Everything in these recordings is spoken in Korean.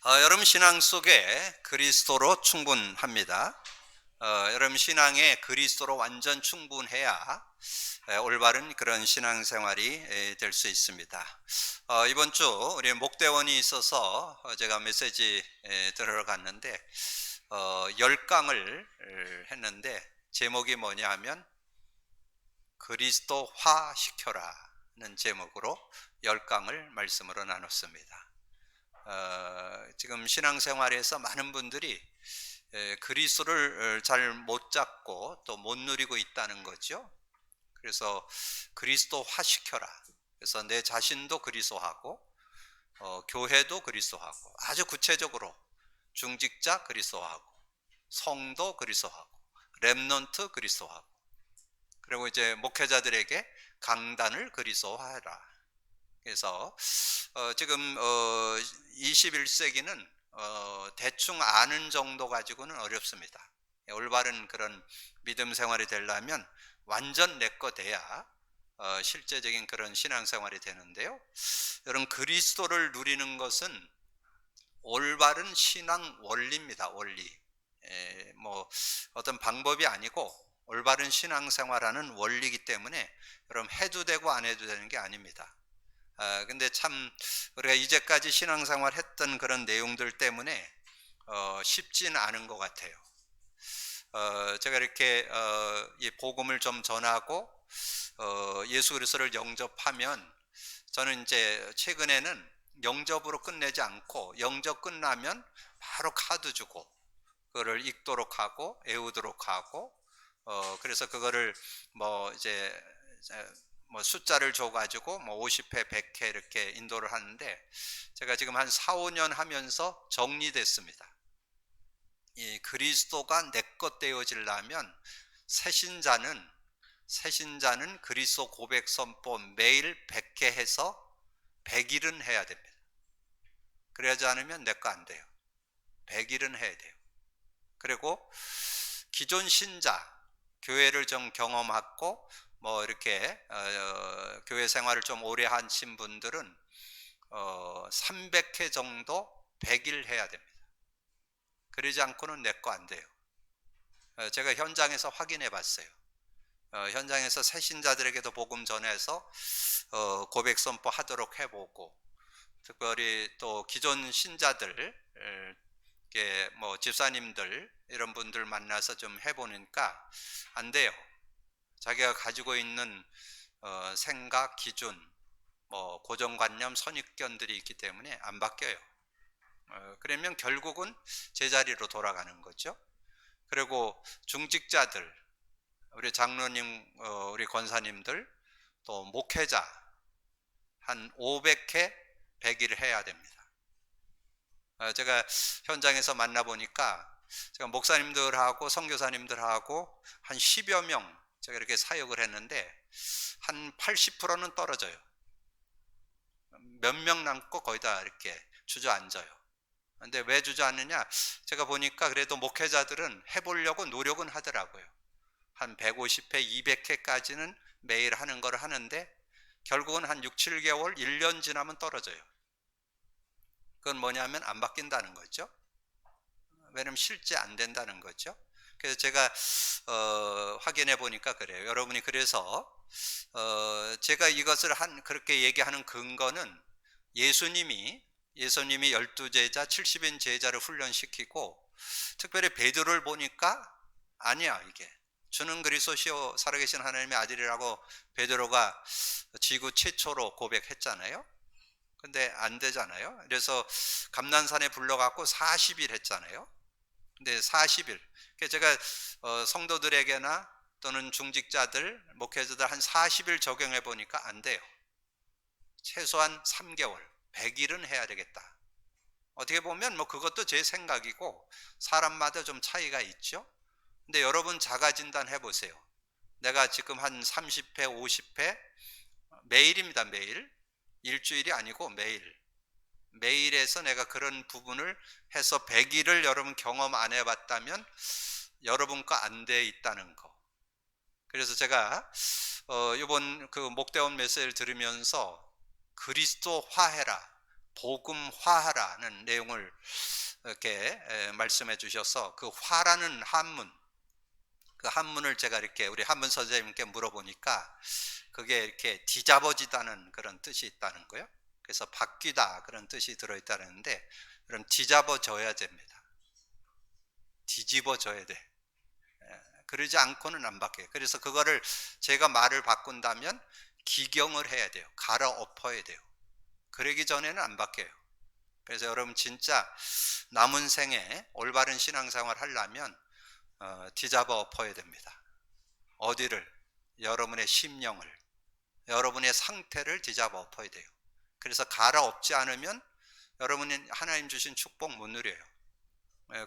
여러분 신앙 속에 그리스도로 충분합니다. 여러분 신앙에 그리스도로 완전 충분해야 올바른 그런 신앙생활이 될 수 있습니다. 이번 주 우리 목대원이 있어서 제가 메시지 들어갔는데 10강을 했는데 제목이 뭐냐 하면 그리스도화 시켜라는 제목으로 10강을 말씀으로 나눴습니다. 지금 신앙생활에서 많은 분들이 그리스도를 잘 못 잡고 또 못 누리고 있다는 거죠. 그래서 그리스도화 시켜라. 그래서 내 자신도 그리스도하고 교회도 그리스도하고 아주 구체적으로 중직자 그리스도하고 성도 그리스도하고 렘넌트 그리스도하고 그리고 이제 목회자들에게 강단을 그리스도하라. 그래서 지금 21세기는 대충 아는 정도 가지고는 어렵습니다. 올바른 그런 믿음 생활이 되려면 완전 내 거 돼야 실제적인 그런 신앙생활이 되는데요. 여러분 그리스도를 누리는 것은 올바른 신앙 원리입니다. 원리. 뭐 어떤 방법이 아니고 올바른 신앙생활하는 원리이기 때문에 여러분 해도 되고 안 해도 되는 게 아닙니다. 근데 참 우리가 이제까지 신앙생활 했던 그런 내용들 때문에 쉽진 않은 것 같아요. 제가 이렇게 이 복음을 좀 전하고 예수 그리스도를 영접하면 저는 이제 최근에는 영접으로 끝내지 않고 영접 끝나면 바로 카드 주고 그거를 읽도록 하고 외우도록 하고 그래서 그거를 뭐 이제 뭐 숫자를 줘가지고 뭐 50회, 100회 이렇게 인도를 하는데 제가 지금 한 4, 5년 하면서 정리됐습니다. 이 그리스도가 내 것 되어지려면 새신자는 그리스도 고백 선포 매일 100회 해서 100일은 해야 됩니다. 그러지 않으면 내 거 안 돼요. 100일은 해야 돼요. 그리고 기존 신자 교회를 좀 경험하고 뭐 이렇게 교회 생활을 좀 오래 하신 분들은 300회 정도 100일 해야 됩니다. 그러지 않고는 내 거 안 돼요. 제가 현장에서 확인해 봤어요. 현장에서 새 신자들에게도 복음 전해서 고백 선포 하도록 해보고 특별히 또 기존 신자들 뭐 집사님들 이런 분들 만나서 좀 해보니까 안 돼요. 자기가 가지고 있는 생각, 기준, 뭐 고정관념, 선입견들이 있기 때문에 안 바뀌어요. 그러면 결국은 제자리로 돌아가는 거죠. 그리고 중직자들, 우리 장로님, 우리 권사님들, 또 목회자 한 500회 100일 해야 됩니다. 제가 현장에서 만나보니까 제가 목사님들하고 선교사님들하고 한 10여 명 제가 이렇게 사역을 했는데 한 80%는 떨어져요. 몇 명 남고 거의 다 이렇게 주저앉아요. 근데 왜 주저앉느냐? 제가 보니까 그래도 목회자들은 해보려고 노력은 하더라고요. 한 150회, 200회까지는 매일 하는 걸 하는데 결국은 한 6, 7개월, 1년 지나면 떨어져요. 그건 뭐냐면 안 바뀐다는 거죠. 왜냐면 실제 안 된다는 거죠. 그래서 제가 확인해 보니까 그래요. 여러분이 그래서 제가 이것을 그렇게 얘기하는 근거는 예수님이 12제자 70인 제자를 훈련시키고 특별히 베드로를 보니까 아니야 이게 주는 그리스도시요 살아계신 하나님의 아들이라고 베드로가 지구 최초로 고백했잖아요. 근데 안 되잖아요. 그래서 감난산에 불러갖고 40일 했잖아요. 근데 40일. 제가 성도들에게나 또는 중직자들, 목회자들 한 40일 적용해 보니까 안 돼요. 최소한 3개월, 100일은 해야 되겠다. 어떻게 보면 뭐 그것도 제 생각이고 사람마다 좀 차이가 있죠. 근데 여러분 자가진단 해보세요. 내가 지금 한 30회, 50회 매일입니다. 매일. 일주일이 아니고 매일에서 내가 그런 부분을 해서 100일을 여러분 경험 안 해봤다면 여러분 거 안 돼 있다는 거. 그래서 제가 이번 그 목대원 메시지를 들으면서 그리스도화해라, 복음화하라는 내용을 이렇게 말씀해 주셔서 그 화라는 한문, 그 한문을 제가 이렇게 우리 한문 선생님께 물어보니까 그게 이렇게 뒤잡아지다는 그런 뜻이 있다는 거예요. 그래서 바뀌다 그런 뜻이 들어있다는데, 그럼 뒤잡아져야 됩니다. 뒤집어져야 돼. 그러지 않고는 안 바뀌어요. 그래서 그거를 제가 말을 바꾼다면 기경을 해야 돼요. 갈아엎어야 돼요. 그러기 전에는 안 바뀌어요. 그래서 여러분 진짜 남은 생에 올바른 신앙생활 하려면 뒤잡아 엎어야 됩니다. 어디를? 여러분의 심령을, 여러분의 상태를 뒤잡아 엎어야 돼요. 그래서 갈아엎지 않으면 여러분이 하나님 주신 축복 못 누려요.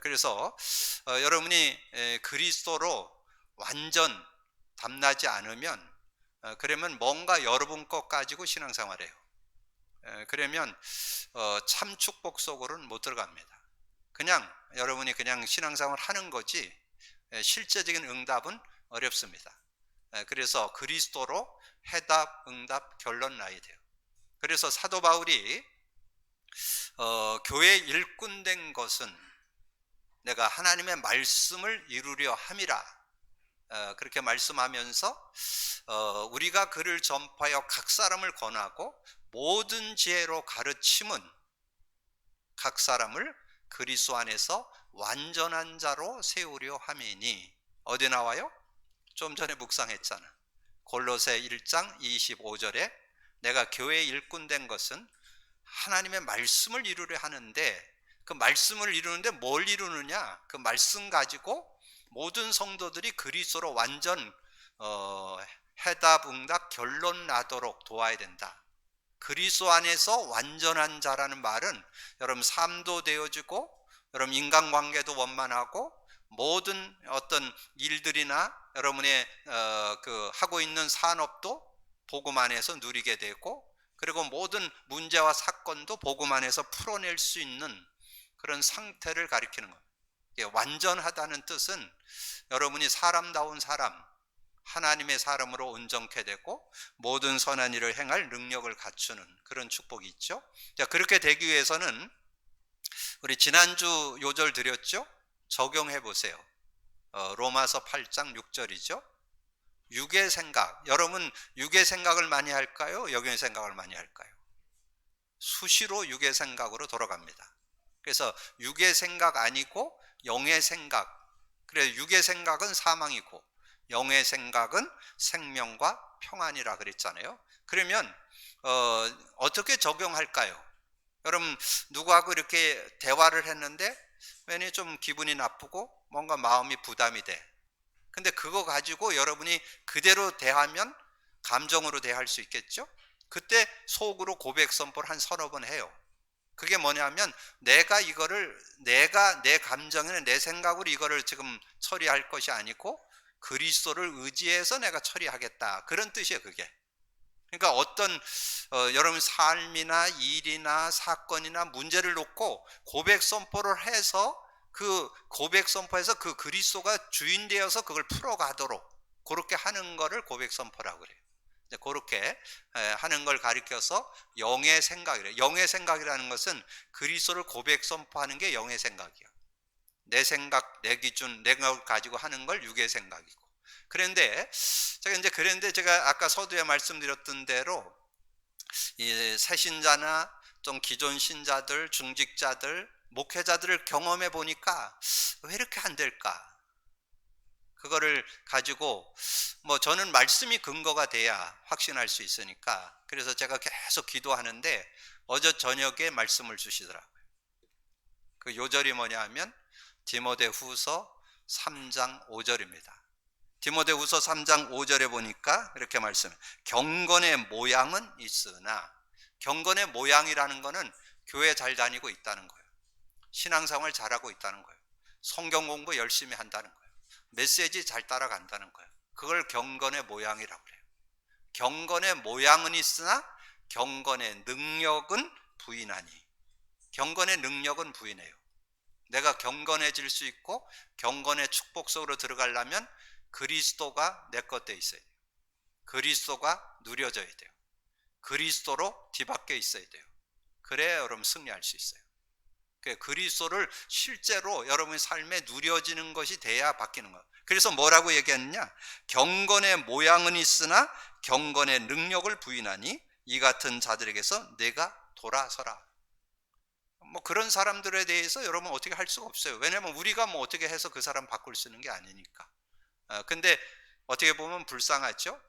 그래서 여러분이 그리스도로 완전 담나지 않으면, 그러면 뭔가 여러분 것 가지고 신앙생활해요. 그러면 참 축복 속으로는 못 들어갑니다. 그냥 여러분이 그냥 신앙생활 하는 거지 실제적인 응답은 어렵습니다. 그래서 그리스도로 해답, 응답, 결론 나야 돼요. 그래서 사도 바울이 교회 일꾼 된 것은 내가 하나님의 말씀을 이루려 함이라, 그렇게 말씀하면서 우리가 그를 전파하여 각 사람을 권하고 모든 지혜로 가르침은 각 사람을 그리스도 안에서 완전한 자로 세우려 함이니. 어디 나와요? 좀 전에 묵상했잖아. 골로새 1장 25절에 내가 교회 일꾼 된 것은 하나님의 말씀을 이루려 하는데, 그 말씀을 이루는데 뭘 이루느냐? 그 말씀 가지고 모든 성도들이 그리스도로 완전 해답, 응답, 결론 나도록 도와야 된다. 그리스도 안에서 완전한 자라는 말은 여러분 삶도 되어지고, 여러분 인간관계도 원만하고, 모든 어떤 일들이나 여러분의 그 하고 있는 산업도 복음 안에서 누리게 되고, 그리고 모든 문제와 사건도 복음 안에서 풀어낼 수 있는 그런 상태를 가리키는 겁니다. 완전하다는 뜻은 여러분이 사람다운 사람, 하나님의 사람으로 온전케 되고 모든 선한 일을 행할 능력을 갖추는 그런 축복이 있죠. 자, 그렇게 되기 위해서는 우리 지난주 요절 드렸죠? 적용해 보세요. 로마서 8장 6절이죠. 육의 생각, 여러분 육의 생각을 많이 할까요? 영의 생각을 많이 할까요? 수시로 육의 생각으로 돌아갑니다. 그래서 육의 생각 아니고 영의 생각. 그래서 육의 생각은 사망이고 영의 생각은 생명과 평안이라 그랬잖아요. 그러면 어떻게 적용할까요? 여러분 누구하고 이렇게 대화를 했는데 괜히 좀 기분이 나쁘고 뭔가 마음이 부담이 돼. 근데 그거 가지고 여러분이 그대로 대하면 감정으로 대할 수 있겠죠? 그때 속으로 고백 선포를 한 서너 번 해요. 그게 뭐냐면 내가 이거를 내 감정이나 내 생각으로 이거를 지금 처리할 것이 아니고 그리스도를 의지해서 내가 처리하겠다, 그런 뜻이에요. 그게 그러니까 어떤 여러분 삶이나 일이나 사건이나 문제를 놓고 고백 선포를 해서 그 고백 선포에서 그 그리스도가 주인 되어서 그걸 풀어가도록 그렇게 하는 거를 고백 선포라고 그래요. 그렇게 하는 걸 가리켜서 영의 생각이래요. 영의 생각이라는 것은 그리스도를 고백 선포하는 게 영의 생각이에요. 내 생각, 내 기준, 내가 가지고 하는 걸 육의 생각이고. 그런데 제가 아까 서두에 말씀드렸던 대로 이 새신자나 좀 기존 신자들, 중직자들, 목회자들을 경험해 보니까 왜 이렇게 안 될까? 그거를 가지고 저는 말씀이 근거가 돼야 확신할 수 있으니까, 그래서 제가 계속 기도하는데 어제 저녁에 말씀을 주시더라고요. 그 요절이 뭐냐 하면 디모데후서 3장 5절입니다. 디모데후서 3장 5절에 보니까 이렇게 말씀해요. 경건의 모양은 있으나, 경건의 모양이라는 거는 교회 잘 다니고 있다는 거예요. 신앙생활 잘하고 있다는 거예요. 성경 공부 열심히 한다는 거예요. 메시지 잘 따라간다는 거예요. 그걸 경건의 모양이라고 그래요. 경건의 모양은 있으나 경건의 능력은 부인하니. 경건의 능력은 부인해요. 내가 경건해질 수 있고 경건의 축복 속으로 들어가려면 그리스도가 내 것 돼 있어야 돼요. 그리스도가 누려져야 돼요. 그리스도로 뒤바뀌어 있어야 돼요. 그래야 여러분 승리할 수 있어요. 그리스도를 실제로 여러분의 삶에 누려지는 것이 돼야 바뀌는 거예요. 그래서 뭐라고 얘기했느냐? 경건의 모양은 있으나 경건의 능력을 부인하니 이 같은 자들에게서 내가 돌아서라. 뭐 그런 사람들에 대해서 여러분 어떻게 할 수가 없어요. 왜냐하면 우리가 뭐 어떻게 해서 그 사람 바꿀 수 있는 게 아니니까. 근데 어떻게 보면 불쌍하죠?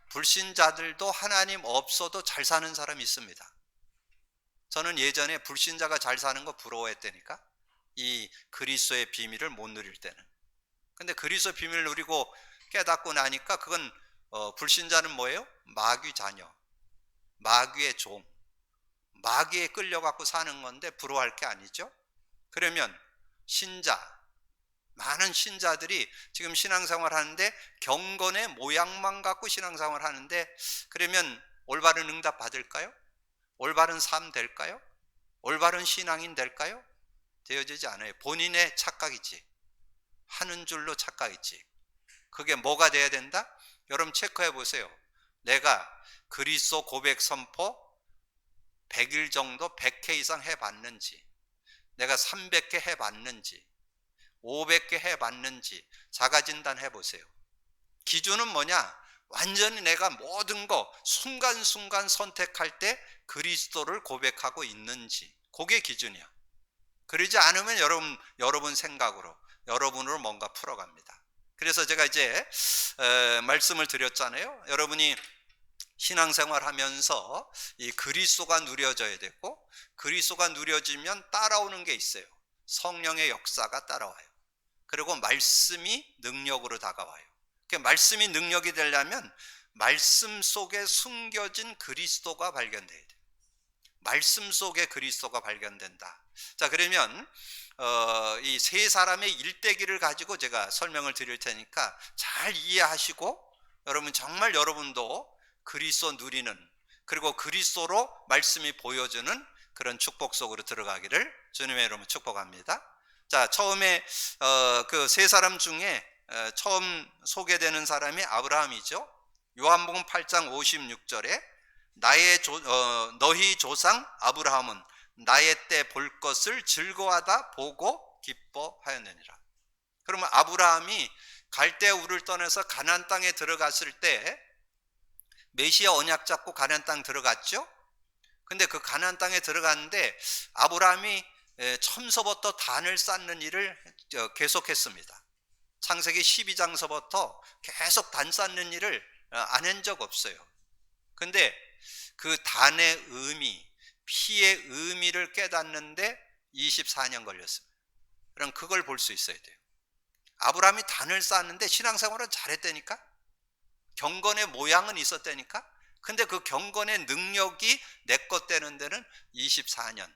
불신자들도 하나님 없어도 잘 사는 사람이 있습니다. 저는 예전에 불신자가 잘 사는 거 부러워했다니까. 이 그리스도의 비밀을 못 누릴 때는. 근데 그리스도 비밀을 누리고 깨닫고 나니까 그건 불신자는 뭐예요? 마귀 자녀, 마귀의 종, 마귀에 끌려갖고 사는 건데 부러워할 게 아니죠. 그러면 신자, 많은 신자들이 지금 신앙생활 하는데 경건의 모양만 갖고 신앙생활 하는데, 그러면 올바른 응답 받을까요? 올바른 삶 될까요? 올바른 신앙인 될까요? 되어지지 않아요. 본인의 착각이지, 하는 줄로 착각이지. 그게 뭐가 돼야 된다? 여러분 체크해 보세요. 내가 그리스도 고백 선포 100일 정도 100회 이상 해봤는지, 내가 300회 해봤는지, 500개 해봤는지 자가진단 해보세요. 기준은 뭐냐? 완전히 내가 모든 거 순간순간 선택할 때 그리스도를 고백하고 있는지, 그게 기준이야. 그러지 않으면 여러분 생각으로, 여러분으로 뭔가 풀어갑니다. 그래서 제가 이제 말씀을 드렸잖아요. 여러분이 신앙생활 하면서 이 그리스도가 누려져야 되고, 그리스도가 누려지면 따라오는 게 있어요. 성령의 역사가 따라와요. 그리고 말씀이 능력으로 다가와요. 말씀이 능력이 되려면 말씀 속에 숨겨진 그리스도가 발견돼야 돼요. 말씀 속에 그리스도가 발견된다. 자, 그러면 이 세 사람의 일대기를 가지고 제가 설명을 드릴 테니까 잘 이해하시고, 여러분 정말 여러분도 그리스도 누리는, 그리고 그리스도로 말씀이 보여주는 그런 축복 속으로 들어가기를 주님의 이름으로 축복합니다. 자, 처음에 그 세 사람 중에 처음 소개되는 사람이 아브라함이죠. 요한복음 8장 56절에 너희 조상 아브라함은 나의 때 볼 것을 즐거워하다 보고 기뻐하였느니라. 그러면 아브라함이 갈대아 우를 떠나서 가나안 땅에 들어갔을 때 메시아 언약 잡고 가나안 땅 들어갔죠. 근데 그 가나안 땅에 들어갔는데 아브라함이 처음서부터 단을 쌓는 일을 계속했습니다. 창세기 12장서부터 계속 단 쌓는 일을 안 한 적 없어요. 근데 그 단의 의미, 피의 의미를 깨닫는데 24년 걸렸습니다. 그럼 그걸 볼 수 있어야 돼요. 아브라함이 단을 쌓았는데 신앙생활은 잘했다니까? 경건의 모양은 있었다니까? 근데 그 경건의 능력이 내 것 되는 데는 24년.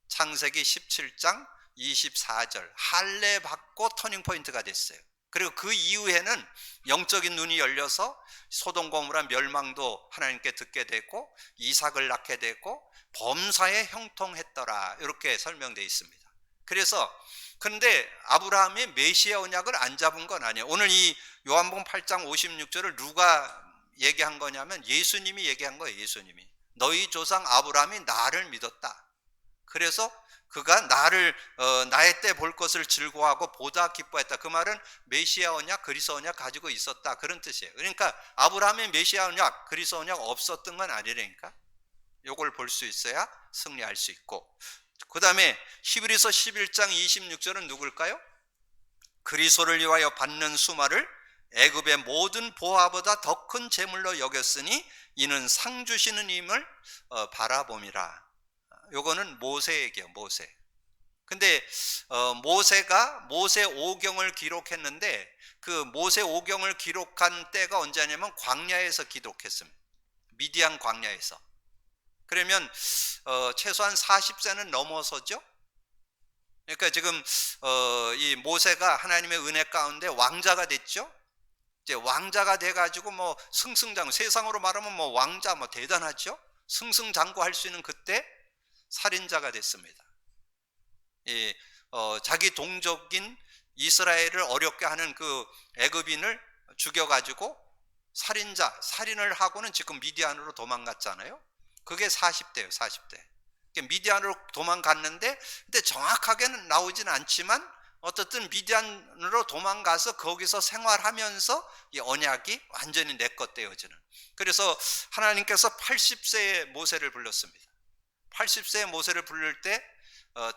창세기 17장 24절 할례 받고 터닝포인트가 됐어요. 그리고 그 이후에는 영적인 눈이 열려서 소돔 고모라 멸망도 하나님께 듣게 되고 이삭을 낳게 되고 범사에 형통했더라, 이렇게 설명되어 있습니다. 그래서 그런데 아브라함이 메시아 언약을 안 잡은 건 아니에요. 오늘 이 요한복음 8장 56절을 누가 얘기한 거냐면 예수님이 얘기한 거예요. 예수님이 너희 조상 아브라함이 나를 믿었다. 그래서 그가 나의 때 볼 것을 즐거워하고 보다 기뻐했다. 그 말은 메시아 언약, 그리스도 언약 가지고 있었다, 그런 뜻이에요. 그러니까 아브라함의 메시아 언약, 그리스도 언약 없었던 건 아니라니까. 요걸 볼 수 있어야 승리할 수 있고, 그 다음에 히브리서 11장 26절은 누굴까요? 그리스도를 위하여 받는 수마를 애굽의 모든 보화보다 더 큰 재물로 여겼으니 이는 상 주시는 힘을 바라봄이라. 요거는 모세 얘기예요. 모세. 근데 모세가 모세 오경을 기록했는데 그 모세 오경을 기록한 때가 언제냐면 광야에서 기록했습니다. 미디안 광야에서. 그러면 최소한 40세는 넘어서죠. 그러니까 지금 이 모세가 하나님의 은혜 가운데 왕자가 됐죠. 이제 왕자가 돼가지고 뭐 승승장구, 세상으로 말하면 뭐 왕자 뭐 대단하죠. 승승장구할 수 있는 그때 살인자가 됐습니다. 자기 동족인 이스라엘을 어렵게 하는 그 애굽인을 죽여가지고 살인을 하고는 지금 미디안으로 도망갔잖아요. 그게 40대예요. 40대. 미디안으로 도망갔는데 근데 정확하게는 나오지는 않지만 어떻든 미디안으로 도망가서 거기서 생활하면서 이 언약이 완전히 내 것 되어지는. 그래서 하나님께서 80세의 모세를 불렀습니다. 80세의 모세를 부를 때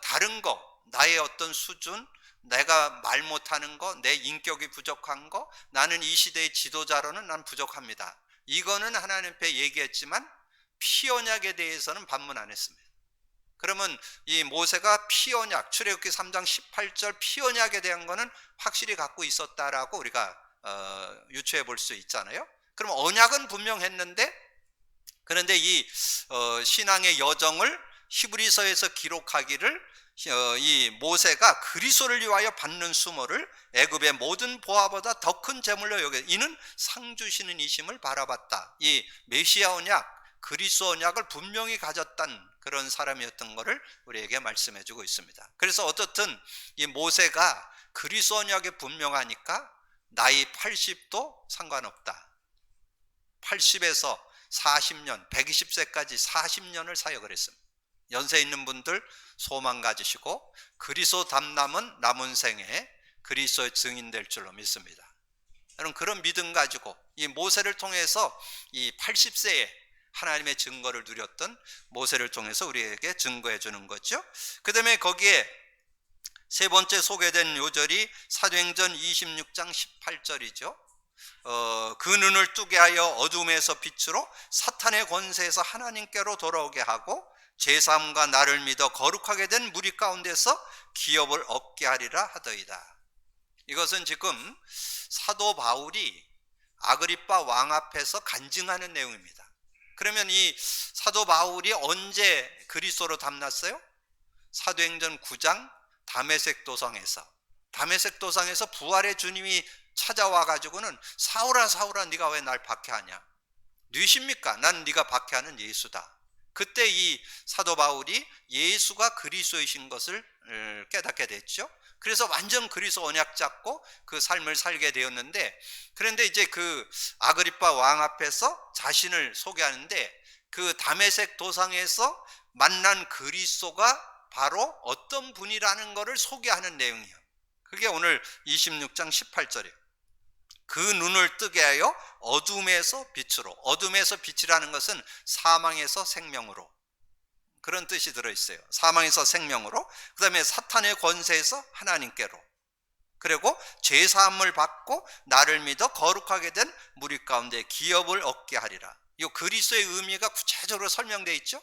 다른 거, 나의 어떤 수준, 내가 말 못하는 거, 내 인격이 부족한 거, 나는 이 시대의 지도자로는 난 부족합니다. 이거는 하나님 앞에 얘기했지만 피언약에 대해서는 반문 안 했습니다. 그러면 이 모세가 피언약, 출애굽기 3장 18절 피언약에 대한 거는 확실히 갖고 있었다라고 우리가 유추해 볼 수 있잖아요. 그럼 언약은 분명했는데, 그런데 이 신앙의 여정을 히브리서에서 기록하기를 이 모세가 그리스도를 위하여 받는 수모를 애굽의 모든 보화보다 더 큰 제물로 여겨 이는 상 주시는 이심을 바라봤다. 이 메시아 언약, 그리스도 언약을 분명히 가졌던 그런 사람이었던 것을 우리에게 말씀해 주고 있습니다. 그래서 어떻든 이 모세가 그리스도 언약에 분명하니까 나이 80도 상관없다. 80에서 40년, 120세까지 40년을 사역을 했습니다. 연세 있는 분들 소망 가지시고 그리스도 담남은 남은 생에 그리스도의 증인 될 줄로 믿습니다. 여러분, 그런 믿음 가지고 이 모세를 통해서 이 80세에 하나님의 증거를 누렸던 모세를 통해서 우리에게 증거해 주는 거죠. 그 다음에 거기에 세 번째 소개된 요절이 사도행전 26장 18절이죠. 그 눈을 뜨게 하여 어둠에서 빛으로 사탄의 권세에서 하나님께로 돌아오게 하고 제3과 나를 믿어 거룩하게 된 무리 가운데서 기업을 얻게 하리라 하더이다. 이것은 지금 사도 바울이 아그리빠 왕 앞에서 간증하는 내용입니다. 그러면 이 사도 바울이 언제 그리스도로 담났어요? 사도행전 9장 다메섹 도상에서 부활의 주님이 찾아와 가지고는 사울아 사울아 네가 왜 날 박해하냐? 뉘십니까? 난 네가 박해하는 예수다. 그때 이 사도 바울이 예수가 그리스도이신 것을 깨닫게 됐죠. 그래서 완전 그리스도 언약 잡고 그 삶을 살게 되었는데, 그런데 이제 그 아그리빠 왕 앞에서 자신을 소개하는데 그 다메섹 도상에서 만난 그리스도가 바로 어떤 분이라는 것을 소개하는 내용이에요. 그게 오늘 26장 18절이에요. 그 눈을 뜨게 하여 어둠에서 빛으로. 어둠에서 빛이라는 것은 사망에서 생명으로, 그런 뜻이 들어있어요. 사망에서 생명으로, 그 다음에 사탄의 권세에서 하나님께로, 그리고 죄사함을 받고 나를 믿어 거룩하게 된 무리 가운데 기업을 얻게 하리라. 이 그리스도의 의미가 구체적으로 설명되어 있죠.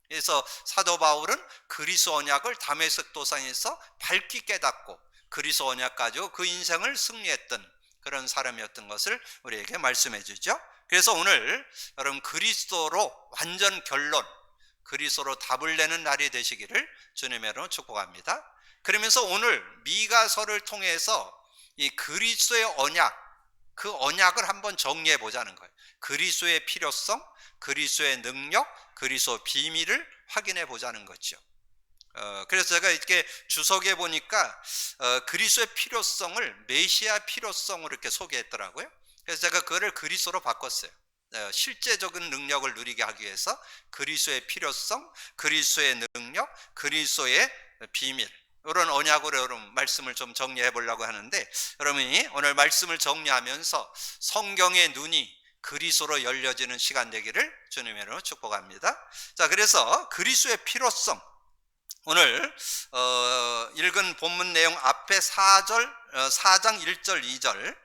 그래서 사도 바울은 그리스도 언약을 다메섹 도상에서 밝히 깨닫고 그리스도 언약 가지고 그 인생을 승리했던 그런 사람이었던 것을 우리에게 말씀해 주죠. 그래서 오늘 여러분 그리스도로 완전 결론, 그리스도로 답을 내는 날이 되시기를 주님의 이름으로 축복합니다. 그러면서 오늘 미가서를 통해서 이 그리스도의 언약, 그 언약을 한번 정리해 보자는 거예요. 그리스도의 필요성, 그리스도의 능력, 그리스도 비밀을 확인해 보자는 거죠. 그래서 제가 이렇게 주석에 보니까 그리스도의 필요성을 메시아 필요성으로 이렇게 소개했더라고요. 그래서 제가 그거를 그리스도로 바꿨어요. 실제적인 능력을 누리게 하기 위해서 그리스도의 필요성, 그리스도의 능력, 그리스도의 비밀, 이런 언약으로 여러분 말씀을 좀 정리해 보려고 하는데, 여러분이 오늘 말씀을 정리하면서 성경의 눈이 그리스도로 열려지는 시간 되기를 주님의 이름으로 축복합니다. 자, 그래서 그리스도의 필요성, 오늘 읽은 본문 내용 앞에 4장 1절 2절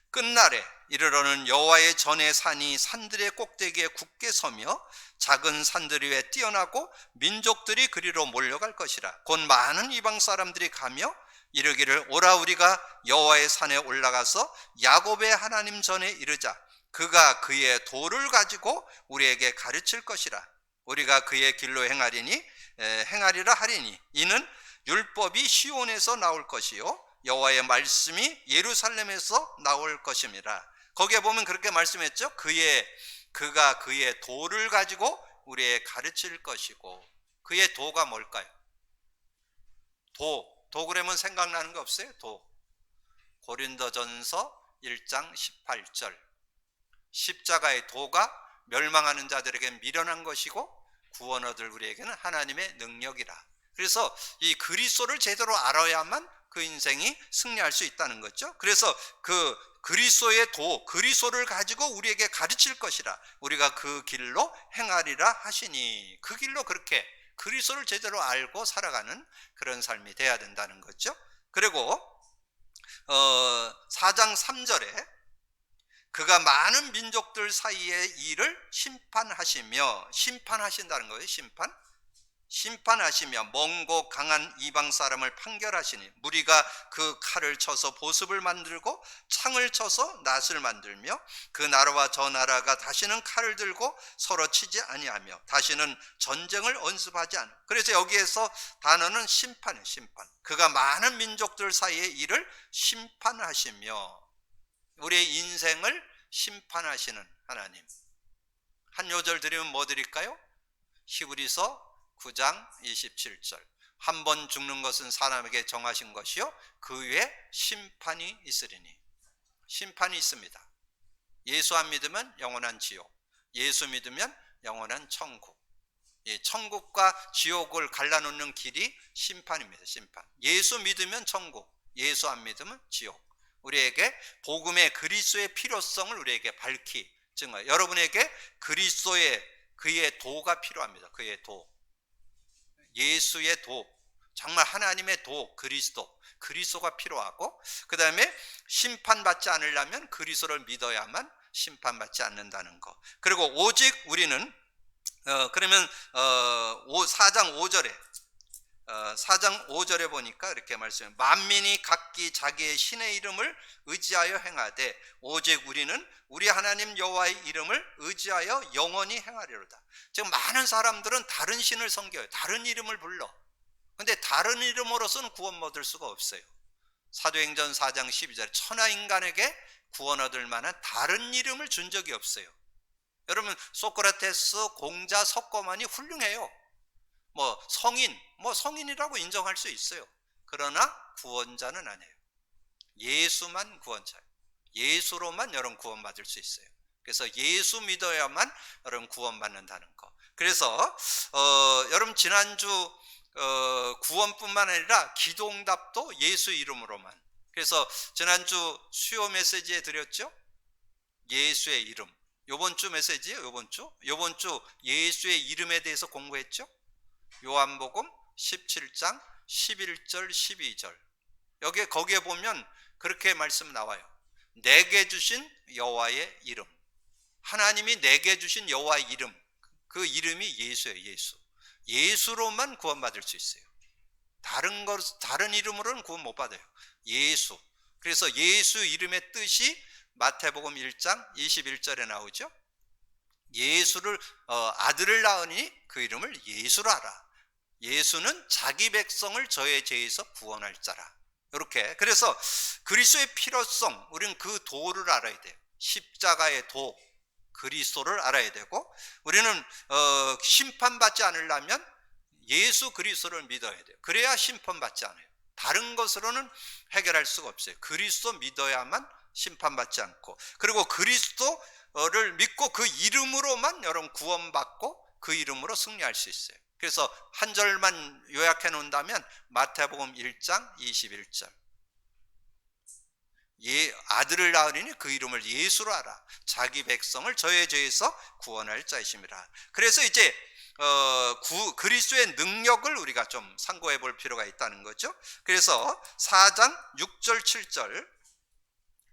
끝날에 이르러는 여호와의 전의 산이 산들의 꼭대기에 굳게 서며 작은 산들 위에 뛰어나고 민족들이 그리로 몰려갈 것이라. 곧 많은 이방 사람들이 가며 이르기를 오라 우리가 여호와의 산에 올라가서 야곱의 하나님 전에 이르자. 그가 그의 도를 가지고 우리에게 가르칠 것이라. 우리가 그의 길로 행하리라 하리니 이는 율법이 시온에서 나올 것이요 여호와의 말씀이 예루살렘에서 나올 것임이라. 거기에 보면 그렇게 말씀했죠. 그가 그의 도를 가지고 우리에게 가르칠 것이고, 그의 도가 뭘까요? 도 그러면 생각나는 거 없어요? 고린도전서 1장 18절 십자가의 도가 멸망하는 자들에게 미련한 것이고 구원 얻을 우리에게는 하나님의 능력이라. 그래서 이 그리스도를 제대로 알아야만 그 인생이 승리할 수 있다는 거죠. 그래서 그 그리스도의 도, 그리스도를 가지고 우리에게 가르칠 것이라. 우리가 그 길로 행하리라 하시니, 그 길로 그렇게 그리스도를 제대로 알고 살아가는 그런 삶이 돼야 된다는 거죠. 그리고 4장 3절에 그가 많은 민족들 사이의 일을 심판하시며, 심판하신다는 거예요. 심판하시며 먼고 강한 이방 사람을 판결하시니, 무리가 그 칼을 쳐서 보습을 만들고 창을 쳐서 낫을 만들며 그 나라와 저 나라가 다시는 칼을 들고 서로 치지 아니하며 다시는 전쟁을 언습하지 않아. 그래서 여기에서 단어는 심판이에요. 심판. 그가 많은 민족들 사이의 일을 심판하시며, 우리의 인생을 심판하시는 하나님. 한 요절 드리면 뭐 드릴까요? 히브리서 9장 27절. 한 번 죽는 것은 사람에게 정하신 것이요 그 위에 심판이 있으리니. 심판이 있습니다. 예수 안 믿으면 영원한 지옥, 예수 믿으면 영원한 천국. 천국과 지옥을 갈라놓는 길이 심판입니다. 심판. 예수 믿으면 천국, 예수 안 믿으면 지옥. 우리에게 복음의 그리스도의 필요성을 우리에게 밝히 증거. 여러분에게 그의 도가 필요합니다. 그의 도, 예수의 도, 정말 하나님의 도, 그리스도가 필요하고, 그 다음에 심판받지 않으려면 그리스도를 믿어야만 심판받지 않는다는 거. 그리고 오직 우리는 그러면 4장 5절에 보니까 이렇게 말씀해요. 만민이 각기 자기의 신의 이름을 의지하여 행하되 오직 우리는 우리 하나님 여호와의 이름을 의지하여 영원히 행하리로다. 지금 많은 사람들은 다른 신을 섬겨요. 다른 이름을 불러. 근데 다른 이름으로서는 구원 얻을 수가 없어요. 사도행전 4장 12절에 천하 인간에게 구원 얻을 만한 다른 이름을 준 적이 없어요. 여러분, 소크라테스, 공자, 석고만이 훌륭해요. 성인이라고 인정할 수 있어요. 그러나 구원자는 아니에요. 예수만 구원자예요. 예수로만 여러분 구원받을 수 있어요. 그래서 예수 믿어야만 여러분 구원받는다는 거. 그래서 여러분 지난주 구원뿐만 아니라 기도응답도 예수 이름으로만. 그래서 지난주 수요 메시지에 드렸죠. 예수의 이름. 요번 주 메시지예요. 요번 주 예수의 이름에 대해서 공부했죠. 요한복음 17장 11절 12절. 거기에 보면 그렇게 말씀 나와요. 내게 주신 여호와의 이름. 하나님이 내게 주신 여호와의 이름. 그 이름이 예수예요. 예수로만 구원받을 수 있어요. 다른 이름으로는 구원 못 받아요. 예수. 그래서 예수 이름의 뜻이 마태복음 1장 21절에 나오죠. 예수를 아들을 낳으니 그 이름을 예수라 하라. 예수는 자기 백성을 저의 죄에서 구원할 자라. 이렇게. 그래서 그리스도의 필요성, 우리는 그 도를 알아야 돼요. 십자가의 도, 그리스도를 알아야 되고, 우리는 심판받지 않으려면 예수 그리스도를 믿어야 돼요. 그래야 심판받지 않아요. 다른 것으로는 해결할 수가 없어요. 그리스도 믿어야만 심판받지 않고, 그리고 그리스도를 믿고 그 이름으로만 여러분 구원받고 그 이름으로 승리할 수 있어요. 그래서 한 절만 요약해 놓는다면 마태복음 1장 21절. 아들을 낳으리니 그 이름을 예수로 하라. 자기 백성을 저의 죄에서 구원할 자이심이라. 그래서 이제 그리스도의 능력을 우리가 좀 상고해 볼 필요가 있다는 거죠. 그래서 4장 6절 7절.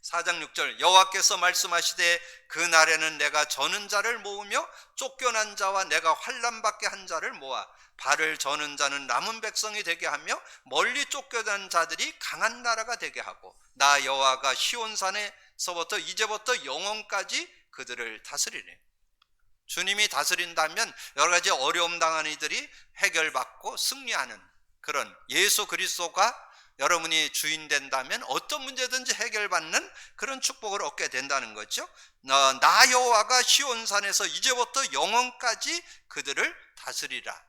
4장 6절. 여호와께서 말씀하시되 그날에는 내가 저는 자를 모으며 쫓겨난 자와 내가 환난받게 한 자를 모아 발을 저는 자는 남은 백성이 되게 하며 멀리 쫓겨난 자들이 강한 나라가 되게 하고 나 여호와가 시온산에서부터 이제부터 영원까지 그들을 다스리네. 주님이 다스린다면 여러 가지 어려움 당한 이들이 해결받고 승리하는 그런, 예수 그리스도가 여러분이 주인 된다면 어떤 문제든지 해결받는 그런 축복을 얻게 된다는 거죠. 나 여호와가 시온산에서 이제부터 영원까지 그들을 다스리라.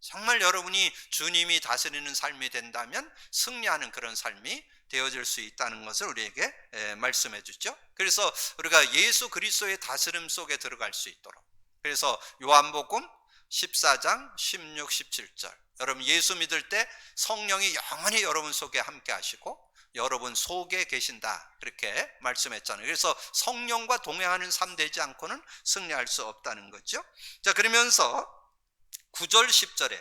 정말 여러분이 주님이 다스리는 삶이 된다면 승리하는 그런 삶이 되어질 수 있다는 것을 우리에게 말씀해 주죠. 그래서 우리가 예수 그리스도의 다스림 속에 들어갈 수 있도록, 그래서 요한복음 14장 16, 17절, 여러분 예수 믿을 때 성령이 영원히 여러분 속에 함께 하시고 여러분 속에 계신다, 그렇게 말씀했잖아요. 그래서 성령과 동행하는 삶 되지 않고는 승리할 수 없다는 거죠. 자, 그러면서 9절 10절에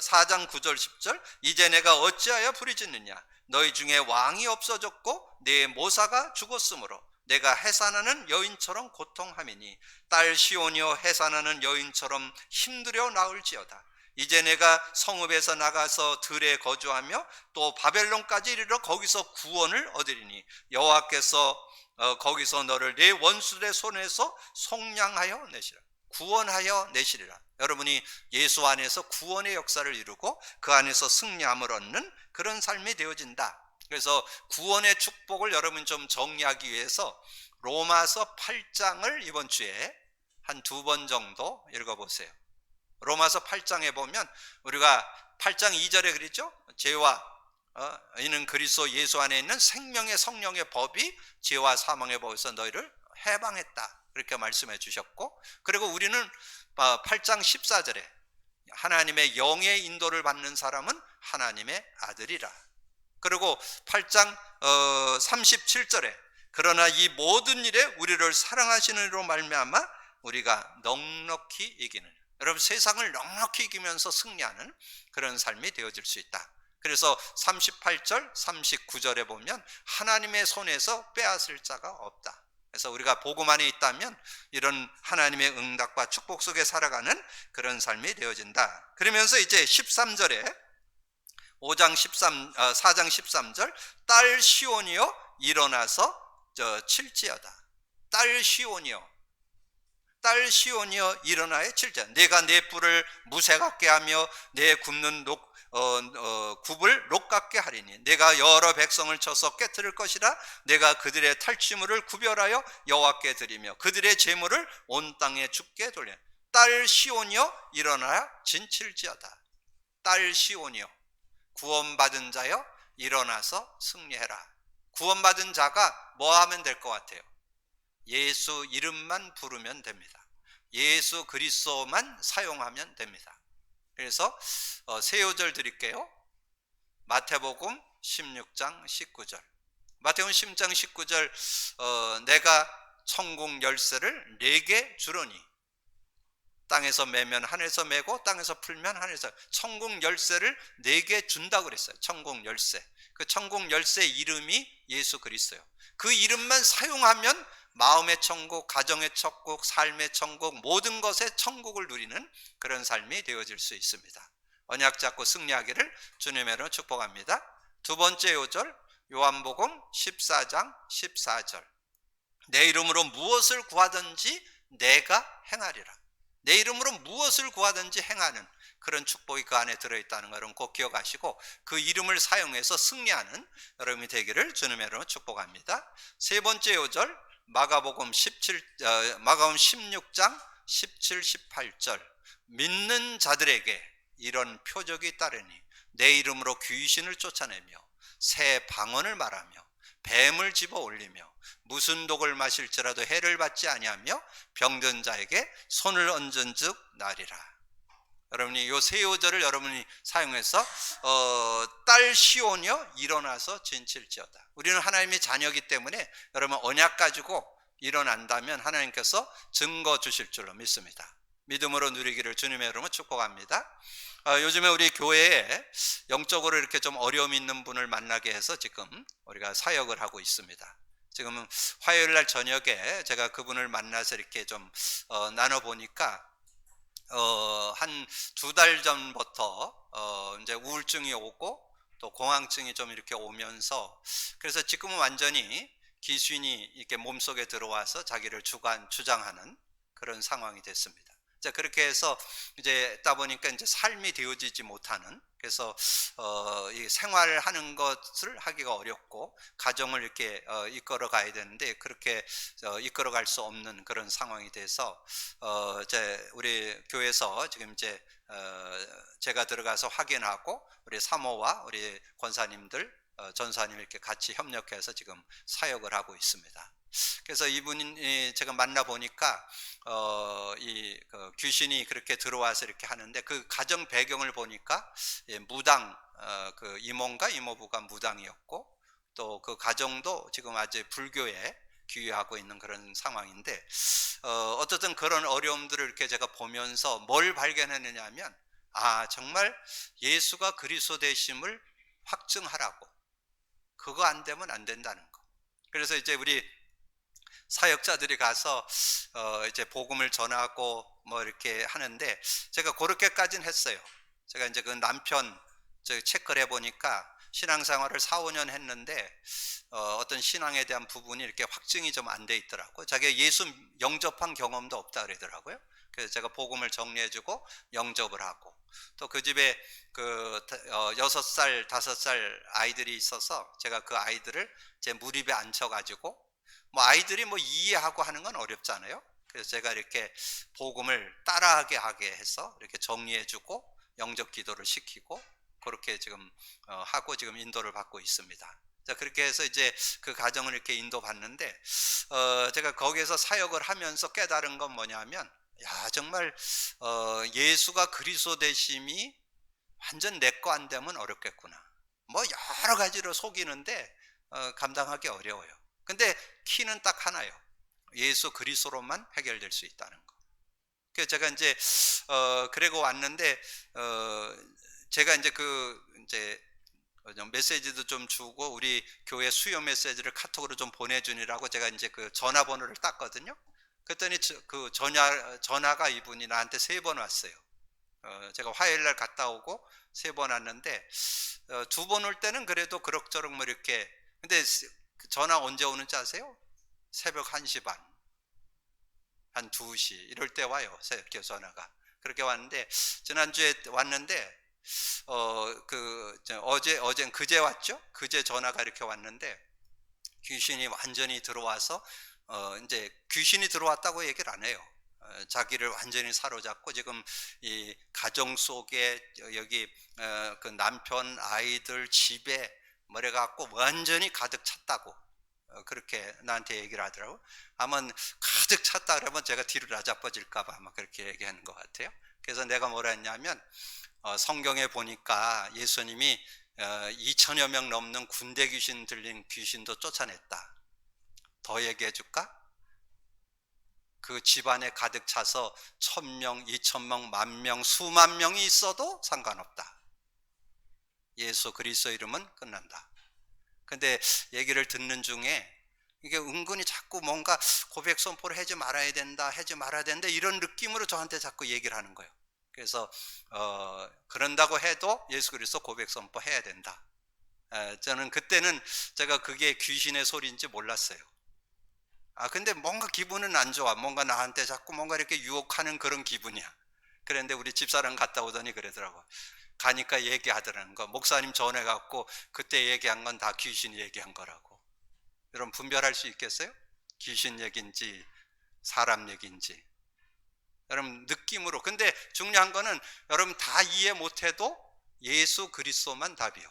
4장 9절 10절, 이제 내가 어찌하여 부르짖느냐, 너희 중에 왕이 없어졌고 내 모사가 죽었으므로 내가 해산하는 여인처럼 고통함이니 딸 시온이여 해산하는 여인처럼 힘들여 나올지어다. 이제 내가 성읍에서 나가서 들에 거주하며 또 바벨론까지 이르러 거기서 구원을 얻으리니 여호와께서 거기서 너를 내 원수들의 손에서 속량하여 내시라. 구원하여 내시리라. 여러분이 예수 안에서 구원의 역사를 이루고 그 안에서 승리함을 얻는 그런 삶이 되어진다. 그래서 구원의 축복을 여러분 좀 정리하기 위해서 로마서 8장을 이번 주에 한 2번 정도 읽어보세요. 로마서 8장에 보면 우리가 8장 2절에 그랬죠. 죄와 이는 그리스도 예수 안에 있는 생명의 성령의 법이 죄와 사망의 법에서 너희를 해방했다, 그렇게 말씀해 주셨고, 그리고 우리는 8장 14절에 하나님의 영의 인도를 받는 사람은 하나님의 아들이라. 그리고 8장 37절에 그러나 이 모든 일에 우리를 사랑하시는 이로 말미암아 우리가 넉넉히 이기는, 여러분 세상을 넉넉히 이기면서 승리하는 그런 삶이 되어질 수 있다. 그래서 38절 39절에 보면 하나님의 손에서 빼앗을 자가 없다. 그래서 우리가 복음 안에 있다면 이런 하나님의 응답과 축복 속에 살아가는 그런 삶이 되어진다. 그러면서 이제 13절에 4장 13절, 딸 시온이여 일어나서 칠지어다. 딸 시온이여 일어나여 칠지어다. 내가 내 뿔을 무쇠 같게 하며 내 굽는 굽을 녹 같게 하리니 내가 여러 백성을 쳐서 깨뜨릴 것이라. 내가 그들의 탈취물을 구별하여 여호와께 드리며 그들의 재물을 온 땅에 주께 돌려. 딸 시온이여 일어나야 진칠지어다. 딸 시온이여, 구원받은 자여 일어나서 승리해라. 구원받은 자가 뭐 하면 될 것 같아요? 예수 이름만 부르면 됩니다. 예수 그리스도만 사용하면 됩니다. 그래서 세 요절 드릴게요. 마태복음 16장 19절. 마태복음 16장 19절, 내가 천국 열쇠를 네게 주노니 땅에서 매면 하늘에서 매고 땅에서 풀면 하늘에서, 천국 열쇠를 네게 준다고 그랬어요. 천국 열쇠. 그 천국 열쇠 이름이 예수 그리스도예요. 그 이름만 사용하면 마음의 천국, 가정의 천국, 삶의 천국, 모든 것의 천국을 누리는 그런 삶이 되어질 수 있습니다. 언약 잡고 승리하기를 주님의 이름으로 축복합니다. 두 번째 요절, 요한복음 14장 14절. 내 이름으로 무엇을 구하든지 내가 행하리라. 내 이름으로 무엇을 구하든지 행하는 그런 축복이 그 안에 들어있다는 것을 꼭 기억하시고 그 이름을 사용해서 승리하는 여러분이 되기를 주님의 이름으로 축복합니다. 세 번째 요절, 마가복음 16장 17, 18절. 믿는 자들에게 이런 표적이 따르니 내 이름으로 귀신을 쫓아내며 새 방언을 말하며 뱀을 집어 올리며 무슨 독을 마실지라도 해를 받지 아니하며 병든 자에게 손을 얹은 즉 나으리라. 여러분이 이 세 요절을 여러분이 사용해서 딸 시온이여 일어나서 진칠지어다. 우리는 하나님의 자녀이기 때문에 여러분 언약 가지고 일어난다면 하나님께서 증거 주실 줄로 믿습니다. 믿음으로 누리기를 주님의 이름으로 축복합니다. 요즘에 우리 교회에 영적으로 이렇게 좀 어려움 있는 분을 만나게 해서 지금 우리가 사역을 하고 있습니다. 지금 화요일 날 저녁에 제가 그분을 만나서 이렇게 좀 나눠보니까 한 2달 전부터 이제 우울증이 오고 또 공황증이 좀 이렇게 오면서, 그래서 지금은 완전히 귀신이 이렇게 몸속에 들어와서 자기를 주장하는 그런 상황이 됐습니다. 자, 그렇게 해서 이제 있다 보니까 이제 삶이 되어지지 못하는, 그래서 이 생활을 하는 것을 하기가 어렵고 가정을 이렇게 이끌어 가야 되는데 그렇게 이끌어 갈 수 없는 그런 상황이 돼서 이제 우리 교회에서 지금 이제 제가 들어가서 확인하고 우리 사모와 우리 권사님들, 전사님 이렇게 같이 협력해서 지금 사역을 하고 있습니다. 그래서 이분이 제가 만나 보니까 그 귀신이 그렇게 들어와서 이렇게 하는데 그 가정 배경을 보니까 무당, 그 이모인가 이모부가 무당이었고 또 그 가정도 지금 아주 불교에 귀의하고 있는 그런 상황인데 어쨌든 그런 어려움들을 이렇게 제가 보면서 뭘 발견했느냐 하면 정말 예수가 그리스도 되심을 확증하라고, 그거 안 되면 안 된다는 거. 그래서 이제 우리 사역자들이 가서 이제 복음을 전하고 뭐 이렇게 하는데 제가 그렇게까지는 했어요. 제가 이제 그 남편 체크를 해보니까 신앙생활을 4, 5년 했는데 어떤 신앙에 대한 부분이 이렇게 확증이 좀 안 돼 있더라고요. 자기가 예수 영접한 경험도 없다 그러더라고요. 그래서 제가 복음을 정리해주고 영접을 하고 또 그 집에 그 6살, 5살 아이들이 있어서 제가 그 아이들을 제 무립에 앉혀가지고 뭐 아이들이 뭐 이해하고 하는 건 어렵잖아요. 그래서 제가 이렇게 복음을 따라하게 하게 해서 이렇게 정리해주고 영접 기도를 시키고 그렇게 지금 하고 지금 인도를 받고 있습니다. 자, 그렇게 해서 이제 그 가정을 이렇게 인도받는데 제가 거기에서 사역을 하면서 깨달은 건 뭐냐면 정말 예수가 그리스도 되심이 완전 내 거 안 되면 어렵겠구나. 뭐 여러 가지로 속이는데 감당하기 어려워요. 근데 키는 딱 하나요. 예수 그리스도로만 해결될 수 있다는 거. 그래서 제가 이제 그리고 왔는데 제가 이제 메시지도 좀 주고 우리 교회 수요 메시지를 카톡으로 좀 보내주니라고 제가 이제 그 전화번호를 땄거든요. 그랬더니 그 전화가 이분이 나한테 3번 왔어요. 제가 화요일 날 갔다 오고 3번 왔는데 2번 올 때는 그래도 그럭저럭 뭐 이렇게, 근데 전화 언제 오는지 아세요? 새벽 1시 반, 한 2시 이럴 때 와요. 새벽 전화가. 그렇게 왔는데 지난주에 왔는데 그제 왔죠? 그제 전화가 이렇게 왔는데 귀신이 완전히 들어와서 이제 귀신이 들어왔다고 얘기를 안 해요. 자기를 완전히 사로잡고 지금 이 가정 속에 여기 그 남편 아이들 집에 뭐래 갖고 완전히 가득 찼다고 그렇게 나한테 얘기를 하더라고. 아마 가득 찼다 그러면 제가 뒤로 나자빠질까 봐 아마 그렇게 얘기하는 것 같아요. 그래서 내가 뭐라 했냐면 성경에 보니까 예수님이 2천여 명 넘는 군대 귀신 들린 귀신도 쫓아냈다. 더 얘기해 줄까? 그 집안에 가득 차서 1,000명, 2,000명, 10,000명, 수만 명이 있어도 상관없다. 예수 그리스도 이름은 끝난다. 근데 얘기를 듣는 중에 이게 은근히 자꾸 뭔가 고백 선포를 하지 말아야 된다, 하지 말아야 된다 이런 느낌으로 저한테 자꾸 얘기를 하는 거예요. 그래서 그런다고 해도 예수 그리스도 고백 선포해야 된다. 저는 그때는 제가 그게 귀신의 소리인지 몰랐어요. 근데 뭔가 기분은 안 좋아. 뭔가 나한테 자꾸 뭔가 이렇게 유혹하는 그런 기분이야. 그런데 우리 집사람 갔다 오더니 그러더라고. 가니까 얘기하더라는 거. 목사님 전해갖고 그때 얘기한 건 다 귀신 얘기한 거라고. 여러분 분별할 수 있겠어요? 귀신 얘기인지 사람 얘기인지. 여러분 느낌으로. 근데 중요한 거는 여러분 다 이해 못해도 예수 그리스도만 답이요.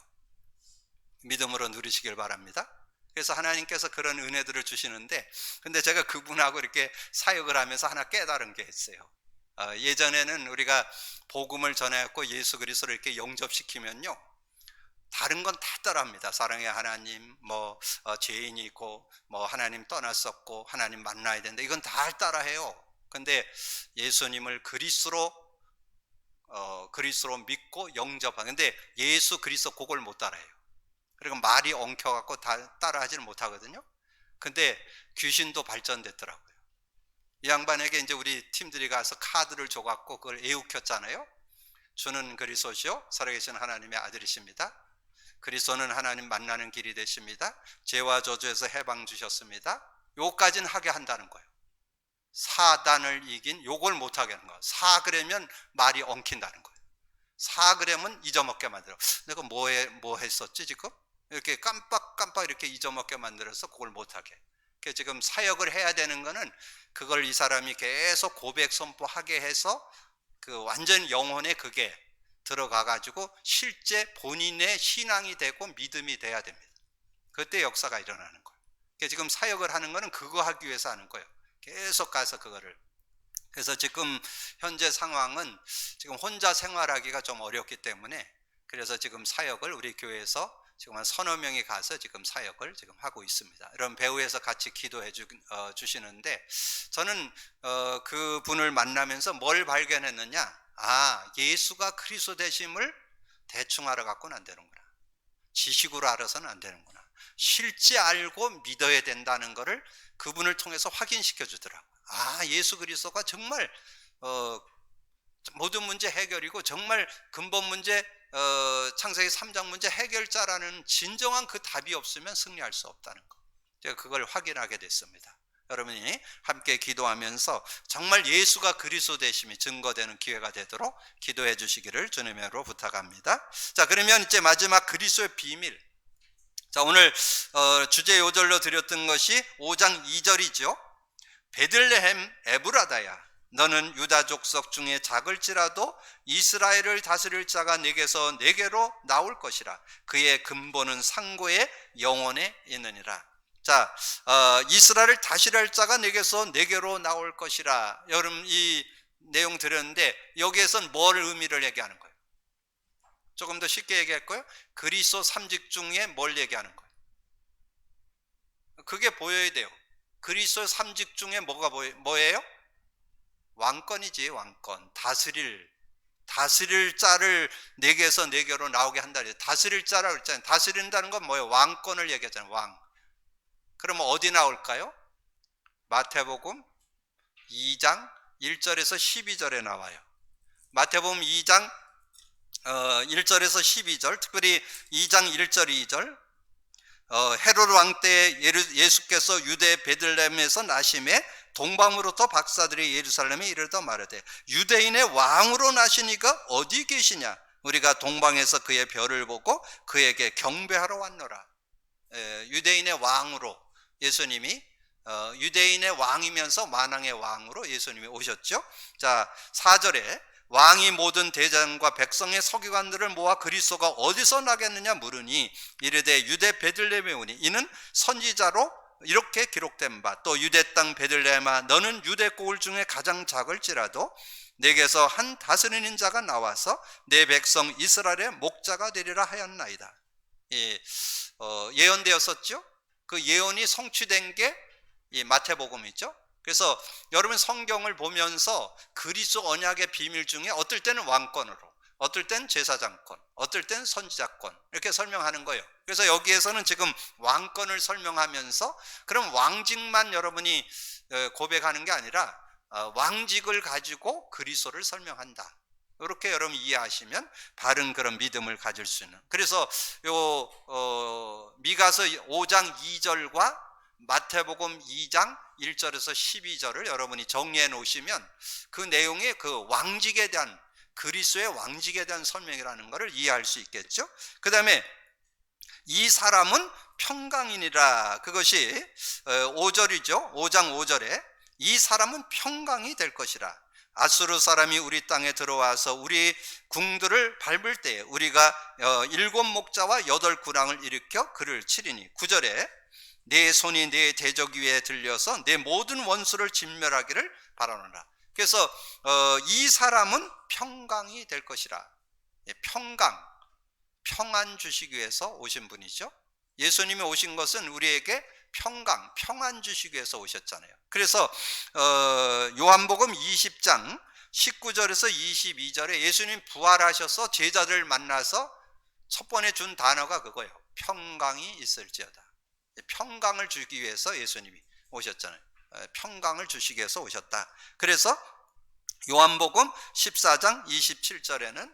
믿음으로 누리시길 바랍니다. 그래서 하나님께서 그런 은혜들을 주시는데, 근데 제가 그분하고 이렇게 사역을 하면서 하나 깨달은 게 있어요. 예전에는 우리가 복음을 전해갖고 예수 그리스도를 이렇게 영접시키면요, 다른 건 다 따라합니다. 사랑의 하나님, 죄인이고, 하나님 떠났었고, 하나님 만나야 된다. 이건 다 따라해요. 근데 예수님을 그리스도로 믿고 영접하는. 근데 예수 그리스도 그걸 못 따라해요. 그리고 말이 엉켜갖고 따라하지는 못하거든요. 근데 귀신도 발전됐더라고요. 이 양반에게 이제 우리 팀들이 가서 카드를 줘갖고 그걸 애우켰잖아요. 주는 그리스도시요 살아계신 하나님의 아들이십니다. 그리스도는 하나님 만나는 길이 되십니다. 죄와 저주에서 해방 주셨습니다. 요까지는 하게 한다는 거예요. 사단을 이긴 요걸 못하게 하는 거예요. 사 그러면 말이 엉킨다는 거예요. 사 그러면 잊어먹게 만들어. 내가 뭐 했었지 지금? 이렇게 깜빡 이렇게 잊어먹게 만들어서 그걸 못하게. 지금 사역을 해야 되는 거는 그걸 이 사람이 계속 고백 선포하게 해서 그 완전 영혼에 그게 들어가 가지고 실제 본인의 신앙이 되고 믿음이 돼야 됩니다. 그때 역사가 일어나는 거예요. 그러니까 지금 사역을 하는 거는 그거 하기 위해서 하는 거예요. 계속 가서 그거를. 그래서 지금 현재 상황은 지금 혼자 생활하기가 좀 어렵기 때문에, 그래서 지금 사역을 우리 교회에서 지금 한 서너 명이 가서 지금 사역을 지금 하고 있습니다. 여러분 배후에서 같이 기도해 주시는데, 저는 그 분을 만나면서 뭘 발견했느냐? 예수가 그리스도 되심을 대충 알아갖고는 안 되는구나. 지식으로 알아서는 안 되는구나. 실제 알고 믿어야 된다는 것을 그분을 통해서 확인시켜 주더라고요. 예수 그리스도가 정말 모든 문제 해결이고, 정말 근본 문제, 창세기 3장 문제 해결자라는 진정한 그 답이 없으면 승리할 수 없다는 거, 제가 그걸 확인하게 됐습니다. 여러분이 함께 기도하면서 정말 예수가 그리스도 되심이 증거되는 기회가 되도록 기도해 주시기를 주님으로 부탁합니다. 자, 그러면 이제 마지막 그리스도의 비밀. 자, 오늘 주제 요절로 드렸던 것이 5장 2절이죠. 베들레헴 에브라다야, 너는 유다 족속 중에 작을지라도 이스라엘을 다스릴 자가 내게서 내게로 나올 것이라. 그의 근본은 상고의 영혼에 있느니라. 자, 이스라엘을 다스릴 자가 내게서 내게로 나올 것이라. 여러분 이 내용 들었는데 여기에선 뭘 의미를 얘기하는 거예요? 조금 더 쉽게 얘기할 거예요. 그리스도 삼직 중에 뭘 얘기하는 거예요? 그게 보여야 돼요. 그리스도 삼직 중에 뭐예요? 왕권이지, 왕권. 다스릴 자를 내게서 내게로 나오게 한다. 다스릴 자라고 했잖아요. 다스린다는 건 뭐예요? 왕권을 얘기하잖아요. 왕. 그러면 어디 나올까요? 마태복음 2장 1절에서 12절에 나와요. 마태복음 2장 1절에서 12절, 특별히 2장 1절 2절, 헤롯 왕 때 예수께서 유대 베들레헴에서 나심에 동방으로부터 박사들이 예루살렘에 이르러 말하되, 유대인의 왕으로 나시니가 어디 계시냐? 우리가 동방에서 그의 별을 보고 그에게 경배하러 왔노라. 유대인의 왕으로 예수님이, 유대인의 왕이면서 만왕의 왕으로 예수님이 오셨죠. 자, 4절에 왕이 모든 대장과 백성의 서기관들을 모아 그리스도가 어디서 나겠느냐 물으니 이르되 유대 베들레헴에 오니 이는 선지자로 이렇게 기록된 바, 또 유대 땅 베들레헴아 너는 유대 고을 중에 가장 작을지라도 내게서 한 다스리는 자가 나와서 내 백성 이스라엘의 목자가 되리라 하였나이다. 예언되었었죠. 그 예언이 성취된 게 이 마태복음이죠. 그래서 여러분 성경을 보면서 그리스도 언약의 비밀 중에 어떨 때는 왕권으로, 어떨 땐 제사장권, 어떨 땐 선지자권 이렇게 설명하는 거예요. 그래서 여기에서는 지금 왕권을 설명하면서, 그럼 왕직만 여러분이 고백하는 게 아니라 왕직을 가지고 그리스도를 설명한다. 이렇게 여러분 이해하시면 바른 그런 믿음을 가질 수 있는. 그래서 미가서 5장 2절과 마태복음 2장 1절에서 12절을 여러분이 정리해 놓으시면 그 내용의 그 왕직에 대한, 그리스도의 왕직에 대한 설명이라는 것을 이해할 수 있겠죠. 그 다음에 이 사람은 평강이니라. 그것이 5절이죠. 5장 5절에 이 사람은 평강이 될 것이라. 아수르 사람이 우리 땅에 들어와서 우리 궁들을 밟을 때에 우리가 7 목자와 8 군왕을 일으켜 그를 치리니. 9절에 내 손이 내 대적 위에 들려서 내 모든 원수를 진멸하기를 바라노라. 그래서 이 사람은 평강이 될 것이라. 평안 주시기 위해서 오신 분이죠. 예수님이 오신 것은 우리에게 평안 주시기 위해서 오셨잖아요. 그래서 요한복음 20장 19절에서 22절에 예수님 부활하셔서 제자들 만나서 첫 번에 준 단어가 그거예요. 평강이 있을지어다. 평강을 주기 위해서 예수님이 오셨잖아요. 평강을 주시기 위해서 오셨다. 그래서 요한복음 14장 27절에는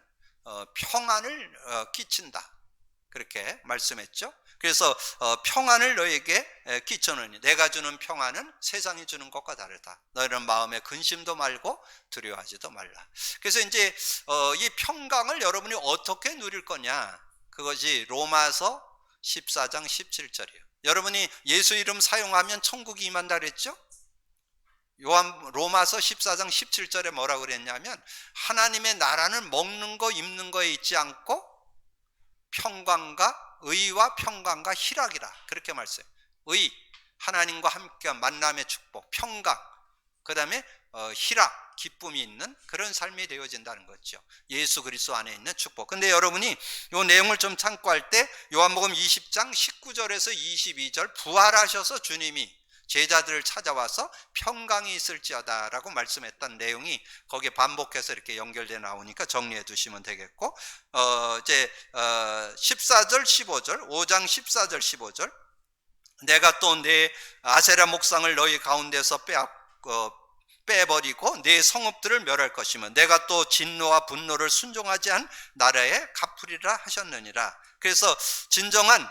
평안을 끼친다. 그렇게 말씀했죠. 그래서 평안을 너에게 끼쳐놓으니 내가 주는 평안은 세상이 주는 것과 다르다. 너희는 마음에 근심도 말고 두려워하지도 말라. 그래서 이제 이 평강을 여러분이 어떻게 누릴 거냐, 그것이 로마서 14장 17절이에요. 여러분이 예수 이름 사용하면 천국이 임한다 그랬죠? 로마서 14장 17절에 뭐라고 그랬냐면 하나님의 나라는 먹는 거 입는 거에 있지 않고 평강과 의와 평강과 희락이라 그렇게 말씀해요. 의, 하나님과 함께한 만남의 축복, 평강, 그 다음에 희락, 기쁨이 있는 그런 삶이 되어진다는 거죠. 예수 그리스도 안에 있는 축복. 근데 여러분이 이 내용을 좀 참고할 때 요한복음 20장 19절에서 22절 부활하셔서 주님이 제자들을 찾아와서 평강이 있을지어다 라고 말씀했던 내용이 거기에 반복해서 이렇게 연결되어 나오니까 정리해 두시면 되겠고, 이제 14절 15절 5장 14절 15절 내가 또 내 아세라 목상을 너희 가운데서 빼버리고 내 성읍들을 멸할 것이며 내가 또 진노와 분노를 순종하지 않은 나라에 갚으리라 하셨느니라. 그래서 진정한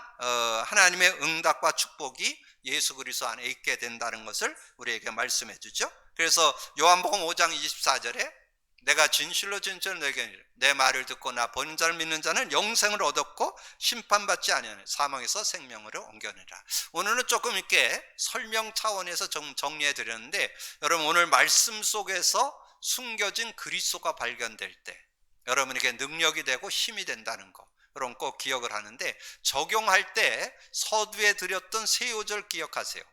하나님의 응답과 축복이 예수 그리스도 안에 있게 된다는 것을 우리에게 말씀해 주죠. 그래서 요한복음 5장 24절에 내가 진실로 너에게 이르노니 내 말을 듣고 나 보는 자를 믿는 자는 영생을 얻었고 심판받지 아니하는 사망에서 생명으로 옮겨내라. 오늘은 조금 이렇게 설명 차원에서 정리해 드렸는데, 여러분 오늘 말씀 속에서 숨겨진 그리스도가 발견될 때 여러분에게 능력이 되고 힘이 된다는 거, 여러분 꼭 기억을 하는데, 적용할 때 서두에 드렸던 세 요절 기억하세요.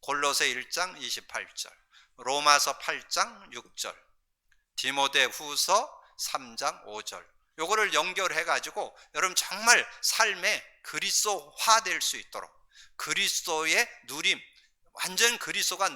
골로새 1장 28절, 로마서 8장 6절, 디모데 후서 3장 5절, 요거를 연결해 가지고 여러분 정말 삶에 그리스도화 될 수 있도록, 그리스도의 누림, 완전 그리스도가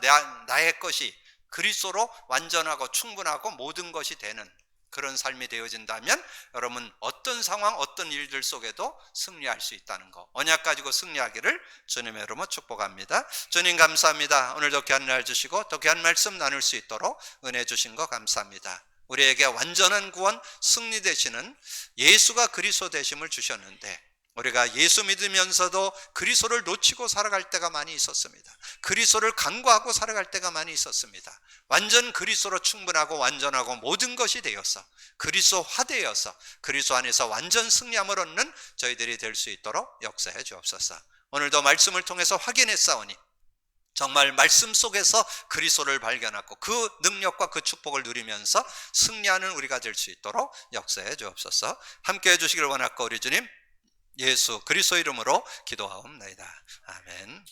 나의 것이 그리스도로 완전하고 충분하고 모든 것이 되는 그런 삶이 되어진다면 여러분 어떤 상황 어떤 일들 속에도 승리할 수 있다는 거, 언약 가지고 승리하기를 주님의 이름으로 축복합니다. 주님 감사합니다. 오늘도 귀한 날 주시고 또 귀한 말씀 나눌 수 있도록 은혜 주신 거 감사합니다. 우리에게 완전한 구원, 승리 되시는 예수가 그리스도 되심을 주셨는데, 우리가 예수 믿으면서도 그리스도를 놓치고 살아갈 때가 많이 있었습니다. 그리스도를 간과하고 살아갈 때가 많이 있었습니다. 완전 그리스도로 충분하고 완전하고 모든 것이 되어서 그리스도화되어서 그리스도 안에서 완전 승리함을 얻는 저희들이 될 수 있도록 역사해 주옵소서. 오늘도 말씀을 통해서 확인했사오니 정말 말씀 속에서 그리스도를 발견하고 그 능력과 그 축복을 누리면서 승리하는 우리가 될 수 있도록 역사해 주옵소서. 함께해 주시길 원하고 우리 주님 예수 그리스도 이름으로 기도하옵나이다. 아멘.